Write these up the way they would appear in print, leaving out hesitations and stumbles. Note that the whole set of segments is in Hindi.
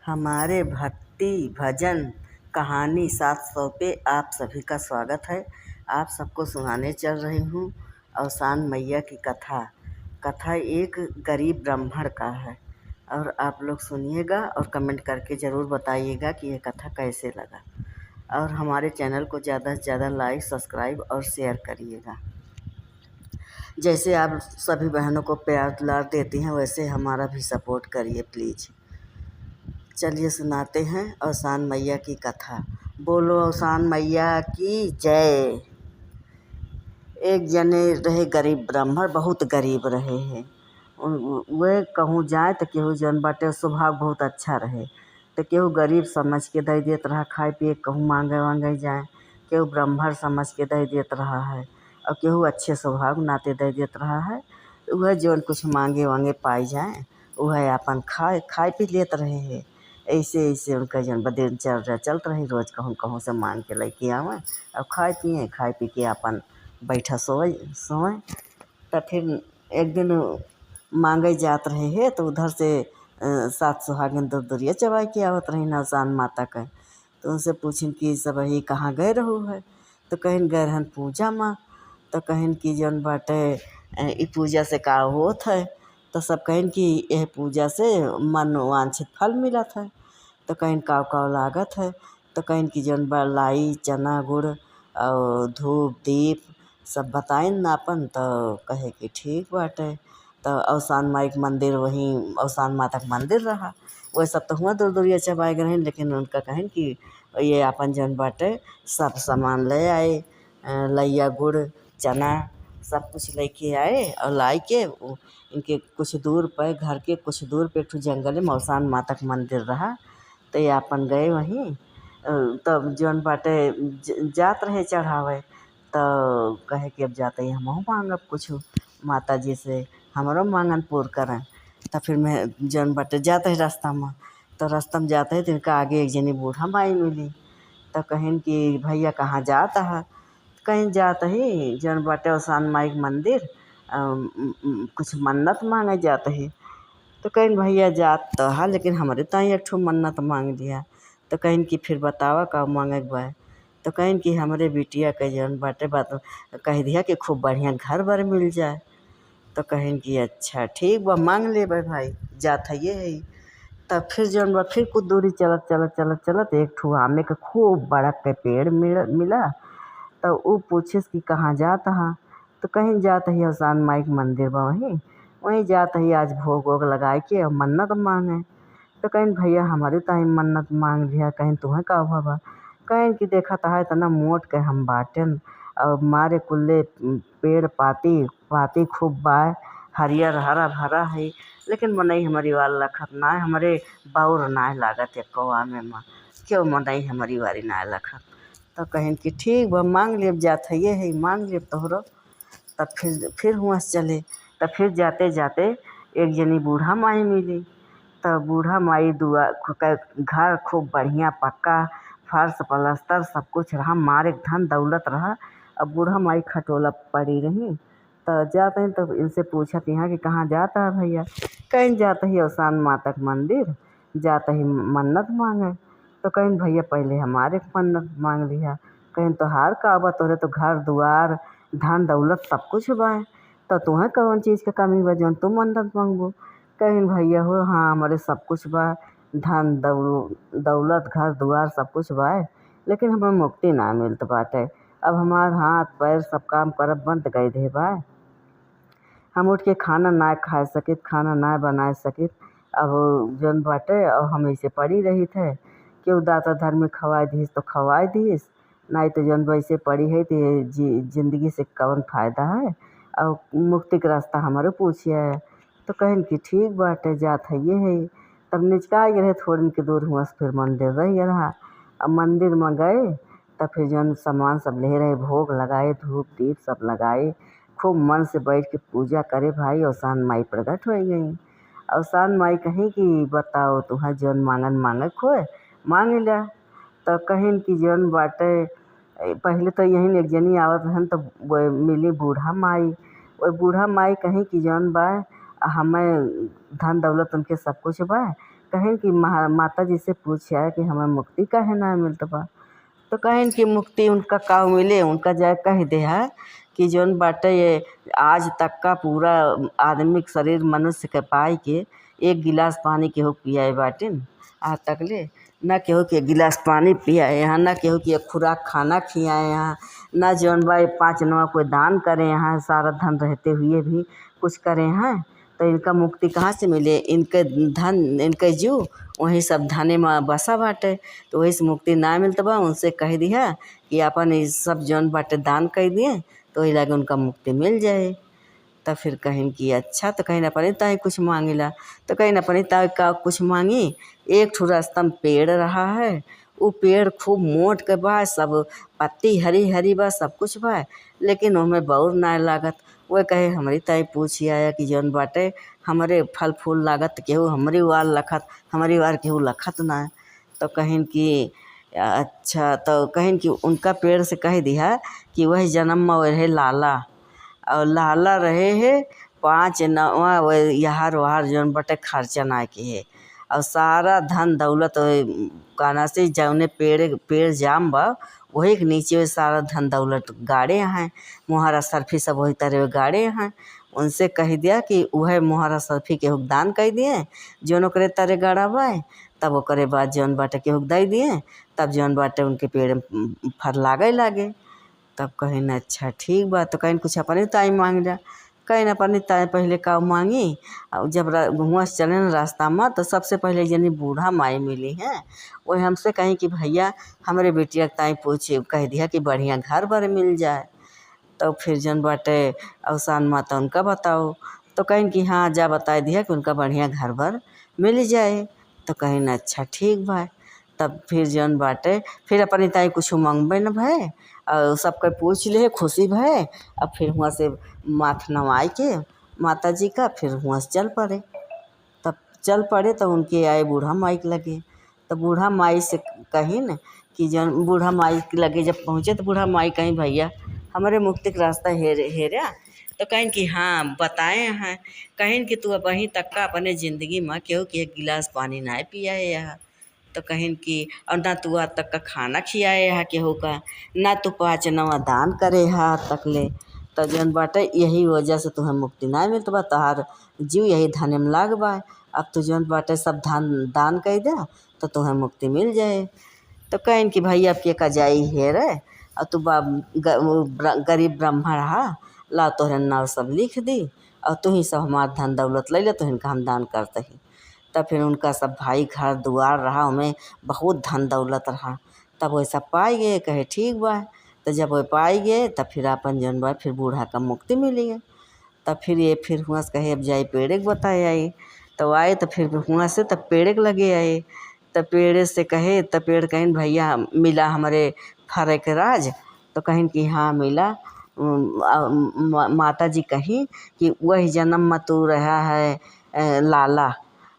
हमारे भक्ति भजन कहानी 700 पे आप सभी का स्वागत है। आप सबको सुनाने चल रही हूँ अवसान मैया की कथा। कथा एक गरीब ब्राह्मण का है और आप लोग सुनिएगा और कमेंट करके ज़रूर बताइएगा कि ये कथा कैसे लगा। और हमारे चैनल को ज़्यादा से ज़्यादा लाइक सब्सक्राइब और शेयर करिएगा। जैसे आप सभी बहनों को प्यार दुलार देती हैं वैसे हमारा भी सपोर्ट करिए प्लीज़। चलिए सुनाते हैं अवसान मैया की कथा। बोलो अवसान मैया की जय। एक जने रहे गरीब ब्राह्मण, बहुत गरीब रहे हैं। वे कहूँ जाए तो केहू जन बाटे स्वभाव बहुत अच्छा रहे, तो केहू गरीब समझ के दे देत रहा खाए पिए, कहूँ मांगे वांगे जाए केहू ब्राह्मण समझ के दे देत रहा है, और केहू अच्छे स्वभाव नाते दे देत रहा है। वह जौन कुछ मांगे वांगे पाई जाए वह अपन खाए पी लेत रहे हैं। ऐसे ऐसे उनका जन दिन चलत रही। रोज़ कहूँ कहूँ से मांग के लेके आवें और खाए पी के अपन बैठा सोएं। तो फिर एक दिन मांगे जात रहे हैं तो उधर से 7 सुहागिन दूर दूरिया चबाई के आवत रही अवसान माता का। तो उनसे पूछिन कि सब ही कहाँ गए रहू है। तो कहिन गए रहन पूजा माँ। तो कहिन कि जौन बाटे ई पूजा से का होत है। तो सब कहिन कि यह पूजा से मन वांछित फल मिलत है। तो कहिन काव लागत है। तो कहिन कि जौन बा लाई चना गुड़ और धूप दीप सब बताइन नापन। तो कहे कि ठीक बाटे। तो अवसान माई के मंदिर वहीं अवसान माता का मंदिर रहा। वह सब तो हुआ दूर दूरिया चबाए गए, लेकिन उनका कहें कि ये अपन जौन बाटे सब सामान ले आए, लैया गुड़ चना सब कुछ लेके आए और लाई के इनके कुछ दूर पर घर के कुछ दूर पे एक ठो जंगल में अवसान माता का मंदिर रहा। तो ये अपन गए वहीं। तब जौन बाटे जात रहे चढ़ावे। तो कहे कि अब जाते ही हमहू मांगब कुछ माता जी से, हमारो मांगन पूर करें। तो फिर मैं जौन बाटे जाते ही रास्ता में, तो रास्ता में जाते ही तो इनका आगे एक जनी बूढ़ा माई मिली। तो कहिन कि भैया कहाँ जाता है। कहीं जात ही जौन बाटे अवसान माई के मंदिर कुछ मन्नत मांगे जात ही। तो कहिन भैया जात तो है, लेकिन हमारे ताई एक ठो मन्नत मांग लिया। तो कहिन कि फिर बतावा का मांगे के बा। तो कहिन कि हमरे बिटिया के जौन बाटे बात कह दिया कि खूब बढ़िया घर बर मिल जाए। तो कहिन कि अच्छा ठीक बा मांग लेबै भाई, जात है ये है। तब फिर जौन बा फिर कुछ दूरी चलत एक ठो आमे का खूब बड़ा के पेड़ मिला। तो वो पूछिस कि कहाँ जात हा। तो कहीं जात ही अवसान माई के मंदिर बा वहीं जात ही आज भोग वोग लगाए के और मन्नत मांगे। तो कहीं भैया हमारे ताई मन्नत मांग लिया, कहीं तुम्हें का बा। कहीं कि देखा था इतना मोट के हम बाटन और मारे कुल्ले पेड़ पाती खूब बाय, हरियर हरा भरा है, लेकिन मनई हमारी वाल लखत ना है, हमारे बाउर ना लागत एक कौआ में माँ क्यों मनई हमारी वारी ना लखत। तो कहिन कि ठीक बा मांग लेब, जात है ये है मांग लेब तोहरो। तब फिर हुआ से चले। तब फिर जाते जाते एक जनी बूढ़ा माई मिली। तो बूढ़ा माई घर खूब बढ़िया पक्का फर्श पलस्तर सब कुछ रहा, मारे धन दौलत रहा। अब बूढ़ा माई खटोला पड़ी रही। तो जाते हैं तो इनसे पूछत यहाँ कि कहाँ जाता है भैया। कहीं जाता ही अवसान माता का मंदिर, जाता ही मन्नत मांगे। तो कहीं भैया पहले हमारे मन्नत मांग लिया। कहीं तो हार का बा, तोरे तो घर दुआर धन दौलत सब कुछ बा, तो तुम्हें कौन चीज़ का कमी बा जौन तुम मन्नत मांगबो। कहीं भैया हो हाँ हमारे सब कुछ बा, धन दौलत घर दुआर सब कुछ बा, लेकिन हमें मुक्ति ना मिलत बाटे। अब हमार हाथ पैर सब काम करब बंद गए दे बा। हम उठ के खाना ना खा सकित, खाना ना बना सकित। अब जौन बाटे और हम ऐसे पड़ी रही थे। केहू दाता धर्म खवाए दीस तो खवाए दीस, नहीं तो जौन वैसे पड़ी है तो जिंदगी से कौन फ़ायदा है। और मुक्ति का रास्ता हमारे पूछिए। तो कहिन कि ठीक बाटे जात है ये है। तब निचका रहे थोड़ी के दूर हुआ फिर मंदिर रह रहा। अब मंदिर में गए तब फिर जौन सामान सब ले रहे भोग लगाए, धूप दीप सब लगाए, खूब मन से बैठ के पूजा करे भाई। अवसान माई प्रकट हो गई। अवसान माई कहीं कि बताओ तुम्हें जौन मांगन मांगे खोए मांग लिया। तो कहिन कि जौन बाटे पहले तो यहीं एक जनी आवत रहन तो वो मिली बूढ़ा माई। वो बूढ़ा माई कहीं कि जौन बा हमें धन दौलत उनके सब कुछ बा। कहें कि माता जी से पूछा कि हमें मुक्ति काहे ना मिलत बा। तो कहें कि मुक्ति उनका का मिले, उनका जाए कह दे है कि जौन बाटे ये आज तक का पूरा आदमी के शरीर मनुष्य के पाई के एक गिलास पानी केहू पियाए बाटिन आज तक ले। न केहू के गिलास पानी पियाए यहाँ, न केहू के एक खुराक खाना खियाए यहाँ, न जौन बा 5 नवा कोई दान करे यहाँ, सारा धन रहते हुए भी कुछ करे हैं। तो इनका मुक्ति कहाँ से मिले? इनके धन इनके जीव वही सब धने में बसा बाटे। तो वही से मुक्ति ना मिलता बा। उनसे कह दिया कि अपन ये सब जौन बाटे दान कर दिए तो वही लगे उनका मुक्ति मिल जाए। तब फिर कहें कि अच्छा, तो कहीं अपने ताई कुछ मांगिला। तो कहीं अपने ताई का कुछ मांगी। एक ठो रास्ता में पेड़ रहा है, वो पेड़ खूब मोट के बा, सब पत्ती हरी हरी बा, सब कुछ बा, लेकिन उनमें बौर ना लागत। वो कहे हमारी ताई पूछी आया कि जौन बाटे हमारे फल फूल लागत केहू हमारी वार लखत, हमारी वार केहू लखत ना। तो कहें कि अच्छा, तो कहें कि उनका पेड़ से कह दिया कि वही जन्म में रहे लाला, और लाला रहे है 5 नवा यहार वहार जौन बटे खर्चा ना के है, और सारा धन दौलत काना से जौने पेड़ जाम बा वही के नीचे सारा धन दौलत गाड़े हैं, मुहारा सरफी सब वही तरह गाड़े हैं। उनसे कह दिया कि वह मुहारा सरफी के दान कर दिए जौन ओकरे तरह गाड़ा बा। तब ओकरे बाद जौन बाटे केहू दे दिए, तब जौन बाटे उनके पेड़ फर लागे। तब कहें अच्छा ठीक बा। तो कहें कुछ अपने ताई मांग जा। कहें अपने ताई पहले का मांगी। और जब हुआ से चले न रास्ता में तो सबसे पहले जनी बूढ़ा माई मिली हैं। वही हमसे कहें कि भैया हमारे बेटिया के ताई पूछे कह दिया कि बढ़िया घर बर मिल जाए। तो फिर जन बाटे अवसान माता उनका बताओ। तो कहें कि हाँ जा बता दिया कि उनका बढ़िया घर बर मिल जाए। तो कहें अच्छा ठीक बा। तब फिर जौन बाटे फिर अपनी ताई कुछ मंगबे न भय, और सबके पूछ ले खुशी भय। अब फिर वहाँ से माथ नवाई के माता जी का फिर वहाँ से चल पड़े। तब चल पड़े तो उनके आए बूढ़ा माई के लगे। तो बूढ़ा माई से कही न कि जौन बूढ़ा माई के लगे जब पहुँचे तो बूढ़ा माई कहीं भैया हमारे मुक्ति का रास्ता हेरा। तो कहें कि हाँ बताए हैं। कहें कि तू अब वहीं तक का अपने ज़िंदगी में केहू के एक गिलास पानी ना पिया है यहाँ। तो कहें कि और ना तू आज तक का खाना खियाए है केहू का, ना तू 5 नवा दान करे है आज तक ले। तो जौन बाटे यही वजह से तुम्हें मुक्ति ना मिलत बा, तोहार जीव यही धने में लाग बा। अब तू जौन बाटे सब दान कर दे तो तुम्हें मुक्ति मिल जाए। तो कहें कि भाई अब के का जाई है रे, और तू गरीब ब्राह्मण रहा, ला तोहरे नाव सब लिख दी, और तू ही सब हमार धन दौलत ले ले, तो इनका हम दान करते ही। तब फिर उनका सब भाई घर दुआर रहा, उनमें बहुत धन दौलत रहा। तब वैसा पाई गए, कहे ठीक बा। तो जब वो पाई गए तब फिर अपन जौन बा फिर बूढ़ा का मुक्ति मिली है। तब फिर हुआ से कहे अब जाए पेड़े के बताए आई। तो आए तो फिर हुआ से तब पेड़े के लगे आए। तब पेड़े से कहे, तब पेड़ कहें भैया मिला हमारे फरे के राज। तो कहें कि हाँ मिला। माता जी कहीं कि वही जन्म में तू रहा है लाला,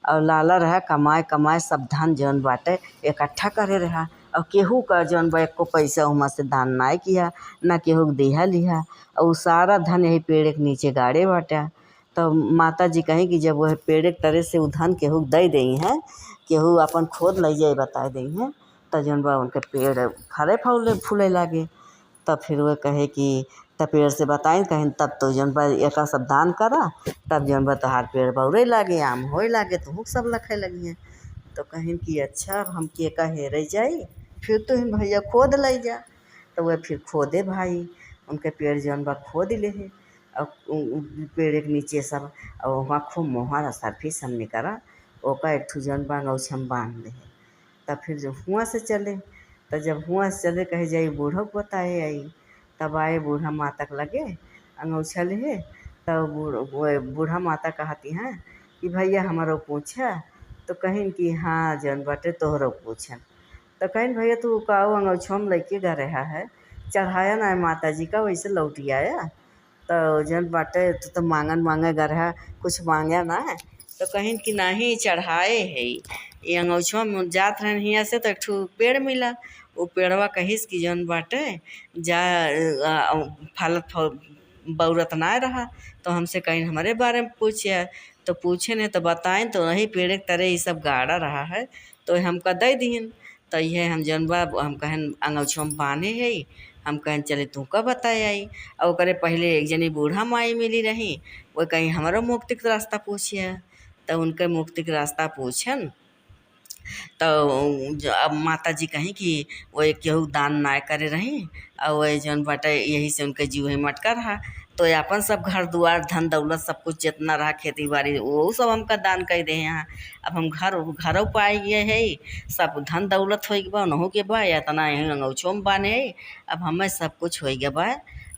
और लाला रहा कमाए कमाए सब धन जौन बाटे इकट्ठा करे रहा, और केहू का जौन बा एको पैसा वहाँ से दान ना किया, ना केहू के दिया लिया, और उ सारा धन यही पेड़ के नीचे गाड़े बाटा। तो माता जी कहें कि जब वह पेड़ के तरह से उ धन केहू दे दी हैं, केहू अपन खोद ले जाए बता दी हैं, तो जौन बा उनके पेड़ फरे फूले लागे। तब फिर वह कहे कि तब पेड़ से बताएं कहें तब तो जौन बा एक सब दान करा, तब जौन बा तोहार पेड़ बौरे लागे आम होए लागे तो हुक सब लखे लगी हैं। तो कहें कि अच्छा हम के का हेरे जाई, फिर तो हम भैया खोद ले जा। तो वह फिर खोदे भाई उनके पेड़ जौन बा खोद ले है, और पेड़ के नीचे सब, और वहाँ खूब मोहर सरफी सब निकरा ओका एक ठू जौन बा अंगौछम बांध दे। तब फिर जब हुआं से चले, तो जब हुआं से चले कहे जाई बूढ़ो को बताए आई। तब आए बूढ़ा माता के लगे अंगौछा ले। तब बूढ़ा माता कहती हैं कि भैया हमारो पूछा। तो कहें कि हाँ जौन बाटे तोहरो पूछन। तो कहें भैया तू का अंगौछा में लेके गा रहा है, चढ़ाया ना है माता जी का वैसे लौटी आया। तो जौन बाटे तो मांगे गा रहा कुछ मांगा ना है। तो कहें कि नहीं चढ़ाए है ये अंगौछवा में जात रहन हियाँ से तो एक ठू पेड़ मिला। वो पेड़वा कहिस कि जौन बाटे जा फलत बौरत ना रहा। तो हमसे कहीं हमारे बारे में पूछे तो पूछे ने तो बताएं तो नहीं पेड़ के तरह ये सब गाड़ा रहा है तो हमका दे दीन। तो यह हम जौन बा हम कहन अंगौछवा में बांधे है। हम कहन चले तू का बताए आई। और ओकरे पहले एक जनी बूढ़ा माई मिली रही। वो कहीं हमारा मुक्ति का रास्ता पूछिए। तो उनके मुक्ति का रास्ता पूछन तो अब माता जी कहीं कि वो केहू दान ना करे रही। और वही जौन बाटे यही से उनके जीव ही मटका रहा। तो ये अपन सब घर दुआर धन दौलत सब कुछ जितना रहा खेती बाड़ी वो सब हमका दान कर दे यहाँ। अब हम घरों पाए गए है। सब धन दौलत हो गया उनहु के बा या तना यहीं अंगौछो में बाने है। अब हमें सब कुछ हो गया बा।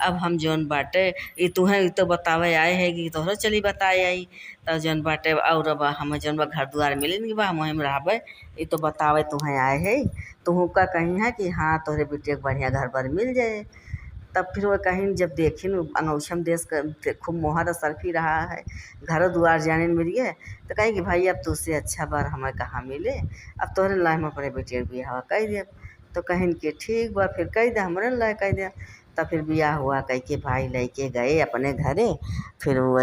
अब हम जौन बाटे ये तुम्हें तो बतावे आए है कि तोहरो चली बताए आई। तो जौन बाटे और अब हम जौन बा घर दुआर मिले बा हम वहीं रहबे। ये तो बतावे तुम्हें आए है। तुहू का कहीं है कि हाँ तोहरे बेटे के बढ़िया घर बार मिल जाए। तब फिर वो कहीं जब देखिन अंगौछम देश का खूब मोहर असरफी रहा है घर दुआर जाने में मिल गए। तो कहीं कि भाई अब तुझसे अच्छा बार हमें कहाँ मिले। अब तोहरे लाए हम अपने बेटे के बियाह कह दे। तो कहीं के ठीक बा फिर कह दे हमारे लाए कह दे। तब फिर बियाह हुआ कह के भाई लेके गए अपने घरे। फिर वो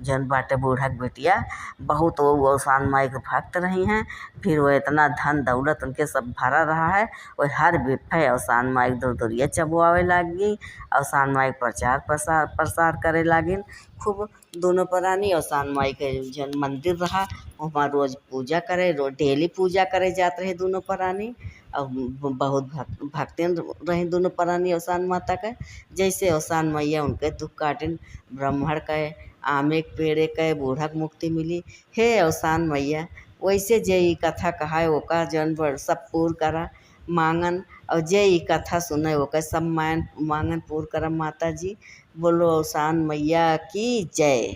जन बाटे बूढ़ा के बेटिया बहुत वो औसान माई के भक्त रही हैं। फिर वो इतना धन दौलत उनके सब भरा रहा है। वो हर बिफे औसान माई दूर दूरिया चबुआवे लागी। औसान माई प्रचार प्रसार करे लागिन खूब। दोनों प्राणी औसान माई के जन मंदिर रहा वहाँ रोज पूजा करे रोज डेली पूजा करे जाते रहे दोनों प्राणी। और बहुत भक्तिन रही दोनों प्राणी औसान माता के। जैसे औसान मैया उनके दुख काटिन ब्राह्मण के आमे के पेड़े के बूढ़ा के मुक्ति मिली। हे औसान मैया वैसे जे ई कथा कहा है ओका जन सब पूर करा मांगन। और जे ई कथा सुने ओका सब मांगन पूर करा माता जी। बोलो औसान मैया की जय।